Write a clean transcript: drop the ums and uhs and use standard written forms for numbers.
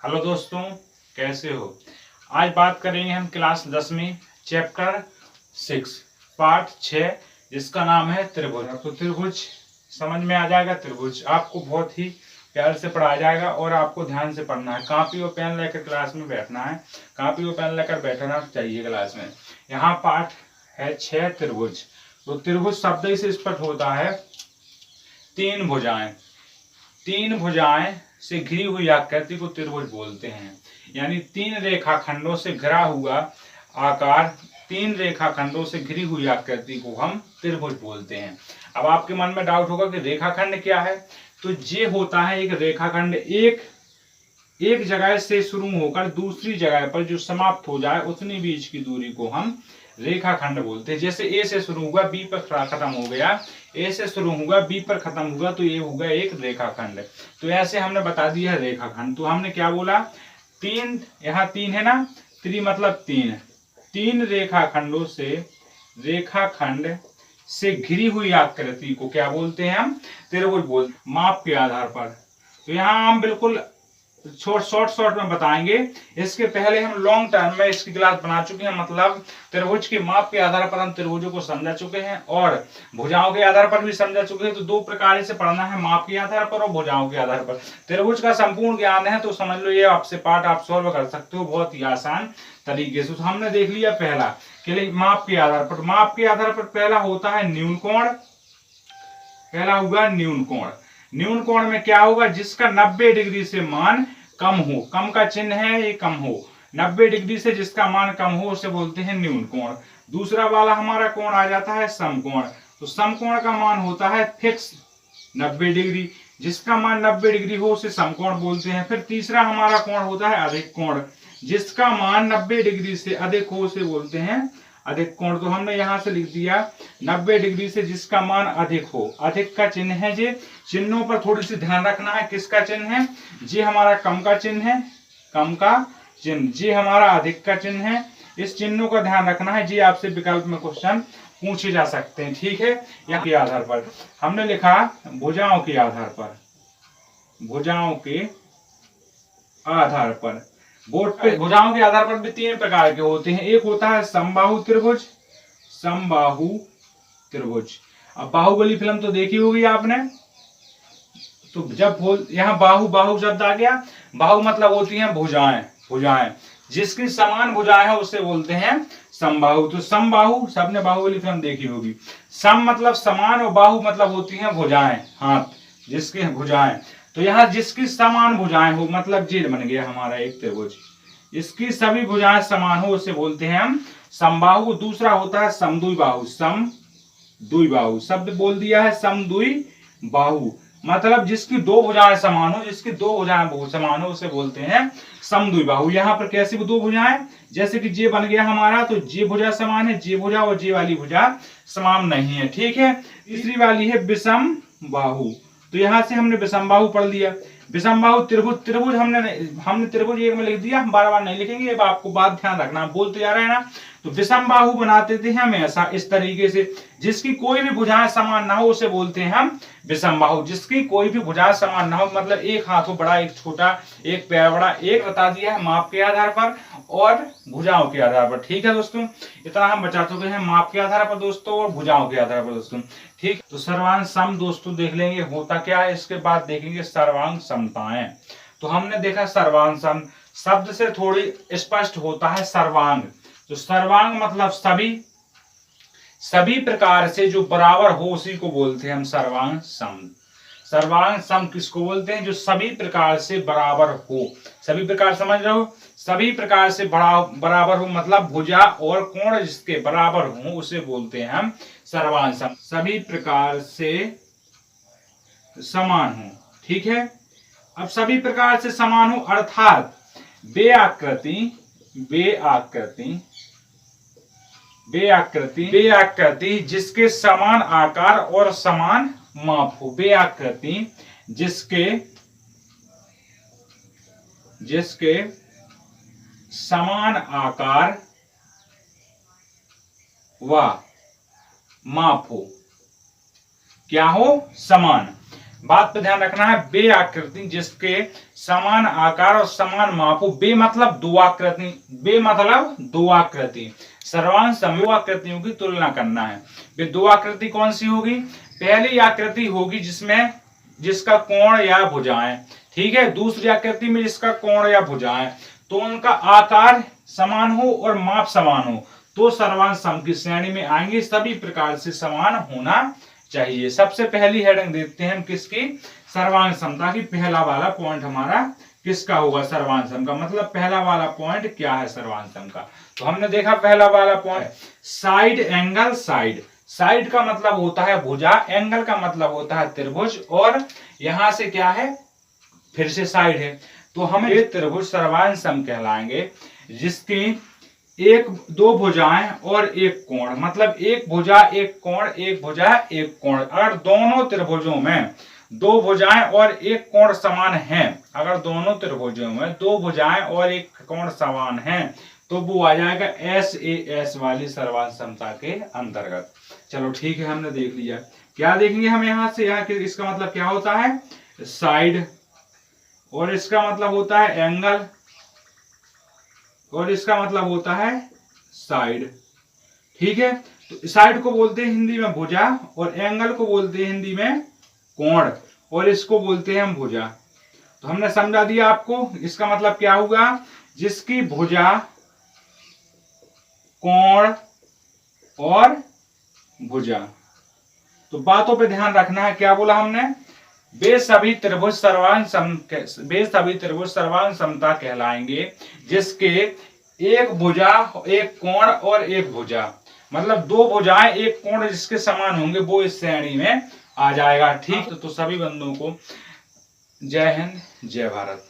Hello दोस्तों, कैसे हो। आज बात करेंगे हम क्लास 10वीं चैप्टर 6 पार्ट 6 जिसका नाम है त्रिभुज। तो त्रिभुज समझ में आ जाएगा। त्रिभुज आपको बहुत ही प्यार से पढ़ाया जाएगा और आपको ध्यान से पढ़ना है। कॉपी और पेन लेकर क्लास में बैठना है। कॉपी और पेन लेकर बैठना चाहिए क्लास में। यहाँ पार्ट है 6 त्रिभुज। तो त्रिभुज शब्द से स्पष्ट होता है तीन भुजाएं। तीन भुजाएं से घिरी हुई आकृति को त्रिभुज बोलते हैं। यानी तीन रेखाखंडों से घिरा हुआ आकार, तीन रेखाखंडों से घिरी हुई आकृति को हम त्रिभुज बोलते हैं। अब आपके मन में डाउट होगा कि रेखाखंड क्या है। तो ये होता है एक रेखाखंड, एक जगह से शुरू होकर दूसरी जगह पर जो समाप्त हो जाए उतनी बीच की दूरी को हम रेखाखंड बोलते हैं। जैसे ए से शुरू हुआ बी पर खत्म हो गया, ए से शुरू हुआ बी पर खत्म हुआ, तो ये होगा एक रेखाखंड। तो ऐसे हमने बता दिया रेखाखंड। तो हमने क्या बोला, तीन, यहाँ तीन है ना, त्रि मतलब तीन, तीन रेखाखंडों से, रेखाखंड से घिरी हुई आकृति को क्या बोलते हैं हम, त्रिभुज बोलते। माप के आधार पर। तो यहाँ हम बिल्कुल शॉर्ट में बताएंगे। इसके पहले हम लॉन्ग टर्म में इसकी क्लास बना चुके हैं। मतलब त्रिभुज के माप के आधार पर हम त्रिभुजों को समझा चुके हैं और भुजाओं के आधार पर भी समझा चुके हैं। तो दो प्रकार से पढ़ना है, माप के आधार पर और भुजाओं के आधार पर। त्रिभुज का संपूर्ण ज्ञान है तो समझ लो ये आपसे पार्ट आप सॉल्व कर सकते हो बहुत ही आसान तरीके से। तो हमने देख लिया पहला कि माप के आधार पर। माप के आधार पर पहला होता है न्यून कोण। पहला होगा न्यून कोण। न्यून कोण में क्या होगा, जिसका 90 डिग्री से मान कम हो, कम का चिन्ह है ये कम हो, 90 डिग्री से जिसका मान कम हो उसे बोलते हैं न्यून कोण। दूसरा वाला हमारा कोण आ जाता है समकोण। तो समकोण का मान होता है फिक्स 90 डिग्री, जिसका मान 90 डिग्री हो उसे समकोण बोलते हैं। फिर तीसरा हमारा कोण होता है अधिक कोण, जिसका मान 90 डिग्री से अधिक हो उसे बोलते हैं अधिक कोण। तो हमने यहां से लिख दिया 90 डिग्री से जिसका मान अधिक हो। अधिक का चिन्ह है जी, चिन्हों पर थोड़ी सी ध्यान रखना है। किसका चिन्ह है, जी हमारा कम का चिन्ह है, कम का चिन्ह, जी हमारा अधिक का चिन्ह है। इस चिन्हों का ध्यान रखना है जी, आपसे विकल्प में क्वेश्चन पूछे जा सकते हैं। ठीक है, यहाँ के आधार पर हमने लिखा भुजाओं के आधार पर, भुजाओं के आधार पर। बोर्ड पे भुजाओं के आधार पर भी तीन प्रकार के होते हैं। एक होता है समबाहु त्रिभुज, समबाहु त्रिभुज। अब बाहुबली फिल्म तो देखी होगी आपने। तो जब यहाँ बाहु, बाहु शब्द आ गया, बाहु मतलब होती हैं भुजाएं, भुजाएं जिसकी समान भुजाएं है उसे बोलते हैं समबाहु। तो समबाहु, सबने बाहुबली फिल्म देखी होगी। सम मतलब समान और बाहु मतलब होती हैं भुजाएं, हाथ, जिसकी भुजाएं। तो यहाँ जिसकी समान भुजाएं हो, मतलब जेल बन गया हमारा एक त्रिभुज, इसकी सभी भुजाएं समान हो उसे बोलते हैं हम समबाहु। दूसरा होता है समद्विबाहु, समद्विबाहु शब्द बोल दिया है, समद्विबाहु मतलब जिसकी दो भुजाएं समान हो, जिसकी दो भुजाएं समान हो उसे बोलते हैं समद्विबाहु। यहाँ पर कैसी दो भुजाएं, जैसे कि जे बन गया हमारा, तो जे भुजा समान है, जे भुजा और जे वाली भुजा समान नहीं है। ठीक है, तीसरी वाली है विषम बाहु। तो यहां से हमने विषम बाहु पढ़ लिया। विषम बाहु त्रिभुज, त्रिभुज हमने त्रिभुज एक में लिख दिया, हम बार बार नहीं लिखेंगे, अब आपको बात ध्यान रखना, बोलते जा रहे हैं ना। तो विषम बाहु बनाते थे हम ऐसा, इस तरीके से, जिसकी कोई भी भुजाएं समान ना हो उसे बोलते हैं हम विषम बाहु। जिसकी कोई भी भुजाएं समान ना हो, मतलब एक हाथ हो बड़ा, एक छोटा, एक पैर बड़ा, एक बता दिया है माप के आधार पर और भुजाओं के आधार पर। ठीक है दोस्तों, इतना हम बचा चुके हैं माप के आधार पर दोस्तों और भुजाओं के आधार पर दोस्तों। ठीक, तो सर्वांग सम दोस्तों देख लेंगे होता क्या है, इसके बाद देखेंगे सर्वांग समताएं। तो हमने देखा सर्वांग सम शब्द से थोड़ी स्पष्ट होता है सर्वांग। तो सर्वांग मतलब सभी प्रकार से जो बराबर हो उसी को बोलते हैं हम सर्वांग सम। सर्वांग सम किसको बोलते हैं, जो सभी प्रकार से बराबर हो। सभी प्रकार समझ रहे हो, सभी प्रकार से बराबर हो मतलब भुजा और कोण जिसके बराबर हो उसे बोलते हैं हम सर्वांग सम। सभी प्रकार से समान हो। ठीक है, अब सभी प्रकार से समान हो अर्थात बेआकृति जिसके समान आकार और समान माप हो। बेआकृति जिसके समान आकार व माप हो। क्या हो, समान। बात पे ध्यान रखना है, बे आकृति जिसके समान आकार और समान माप हो। बे मतलब दो आकृति, बे मतलब दो आकृति, सर्वांग समूह आकृतियों की तुलना करना है। वे दो आकृति कौन सी होगी? पहली आकृति होगी जिसमें जिसका कोण या भुजाएं, ठीक है। दूसरी आकृति में जिसका कोण या भुजाएं, तो उनका आकार समान हो और माप समान हो तो सर्वांग सम की श्रेणी में आएंगे। सभी प्रकार से समान होना चाहिए। सबसे पहली हेडिंग देखते हैं हम किसकी? सर्वांग समता की। पहला वाला पॉइंट हमारा किसका होगा? सर्वांग सम का। मतलब पहला वाला पॉइंट क्या है सर्वांग सम का? तो हमने देखा पहला वाला point side angle. Side, side का मतलब होता है भुजा, एंगल का मतलब होता है त्रिभुज, और यहां से क्या है? फिर से साइड है। तो हमें ये त्रिभुज सर्वांग सम कहलाएंगे जिसकी एक दो भुजाएं और एक कोण, मतलब एक भुजा एक कोण, एक भुजा एक कोण। अगर दोनों त्रिभुजों में दो भुजाएं और एक कोण समान हैं, अगर दोनों त्रिभुजों में दो भुजाएं और एक कोण समान हैं, तो वो आ जाएगा SAS वाली सर्वांग समता के अंतर्गत। चलो ठीक है, हमने देख लिया। क्या देखेंगे हम यहां से? यहाँ इसका मतलब क्या होता है? साइड, और इसका मतलब होता है एंगल, और इसका मतलब होता है साइड, ठीक है। तो साइड को बोलते हैं हिंदी में भुजा, और एंगल को बोलते हैं हिंदी में कोण, और इसको बोलते हैं हम भुजा। तो हमने समझा दिया आपको। इसका मतलब क्या हुआ? जिसकी भुजा, कोण और भुजा। तो बातों पे ध्यान रखना है। क्या बोला हमने? वे सभी त्रिभुज सर्वांग समता कहलाएंगे जिसके एक भुजा, एक कोण और एक भुजा, मतलब दो भुजाएं एक कोण जिसके समान होंगे, वो इस श्रेणी में आ जाएगा, ठीक। तो सभी बंधुओं को जय हिंद, जय भारत।